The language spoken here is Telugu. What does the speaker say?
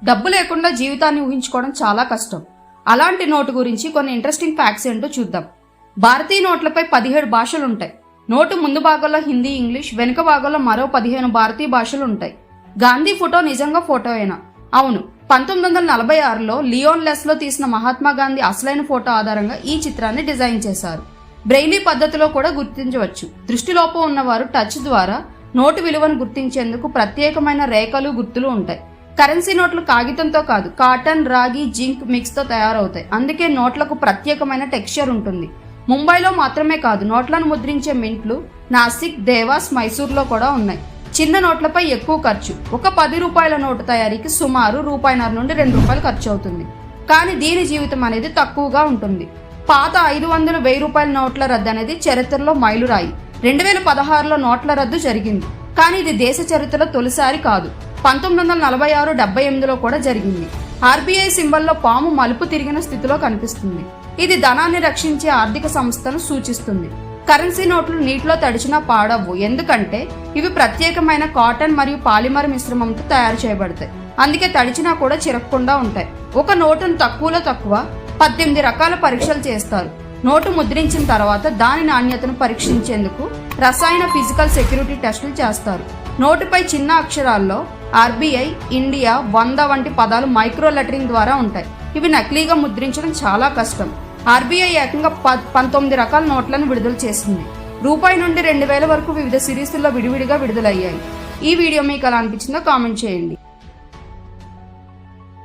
డబ్బు లేకుండా జీవితాన్ని ఊహించుకోవడం చాలా కష్టం. అలాంటి నోటు గురించి కొన్ని ఇంట్రెస్టింగ్ ఫ్యాక్ట్స్ ఏంటో చూద్దాం. భారతీయ నోట్లపై 17 భాషలు ఉంటాయి. నోటు ముందు భాగంలో హిందీ, ఇంగ్లీష్, వెనుక భాగంలో మరో 15 భారతీయ భాషలు ఉంటాయి. గాంధీ ఫోటో నిజంగా ఫోటోయేనా? అవును. 1946లో లియోన్ లెస్లో తీసిన మహాత్మా గాంధీ అసలైన ఫోటో ఆధారంగా ఈ చిత్రాన్ని డిజైన్ చేశారు. బ్రెయిలీ పద్ధతిలో కూడా గుర్తించవచ్చు. దృష్టిలోపం ఉన్నవారు టచ్ ద్వారా నోటు విలువను గుర్తించేందుకు ప్రత్యేకమైన రేఖలు, గుర్తులు ఉంటాయి. కరెన్సీ నోట్లు కాగితంతో కాదు, కాటన్, రాగి, జింక్ మిక్స్ తో తయారవుతాయి. అందుకే నోట్లకు ప్రత్యేకమైన టెక్స్చర్ ఉంటుంది. ముంబైలో మాత్రమే కాదు, నోట్లను ముద్రించే మింట్లు నాసిక్, దేవాస్, మైసూర్లో కూడా ఉన్నాయి. చిన్న నోట్లపై ఎక్కువ ఖర్చు. ఒక 10 రూపాయల నోటు తయారీకి సుమారు రూపాయన్నర నుండి ₹2 ఖర్చు అవుతుంది. కానీ దీని జీవితం అనేది తక్కువగా ఉంటుంది. పాత 500, 1000 రూపాయల నోట్ల రద్దు అనేది చరిత్రలో మైలురాయి. 2016లో నోట్ల రద్దు జరిగింది. కానీ ఇది దేశ చరిత్రలో తొలిసారి కాదు. 1946, 78లో కూడా జరిగింది. ఆర్బీఐ సింబల్లో పాము మలుపు తిరిగిన స్థితిలో కనిపిస్తుంది. ఇది ధనాన్ని రక్షించే ఆర్థిక సంస్థను సూచిస్తుంది. కరెన్సీ నోట్లు నీటిలో తడిచినా పాడవు. ఎందుకంటే ఇవి ప్రత్యేకమైన కాటన్ మరియు పాలిమర్ మిశ్రమంతో తయారు చేయబడతాయి. అందుకే తడిచినా కూడా చిరక్కుండా ఉంటాయి. ఒక నోటును తక్కువలో తక్కువ 18 రకాల పరీక్షలు చేస్తారు. నోటు ముద్రించిన తర్వాత దాని నాణ్యతను పరీక్షించేందుకు రసాయన, ఫిజికల్ సెక్యూరిటీ టెస్టులు చేస్తారు. నోటుపై చిన్న అక్షరాల్లో ఆర్బీఐ, ఇండియా, 100 వంటి పదాలు మైక్రో లెటరింగ్ ద్వారా ఉంటాయి. ఇవి నకిలీగా ముద్రించడం చాలా కష్టం. ఆర్బీఐ ఏకంగా 19 రకాల నోట్లను విడుదల చేసింది. రూపాయి నుండి 2000 వరకు వివిధ సిరీస్ల్లో విడివిడిగా విడుదలయ్యాయి. ఈ వీడియో మీకు ఎలా అనిపించిందో కామెంట్ చేయండి.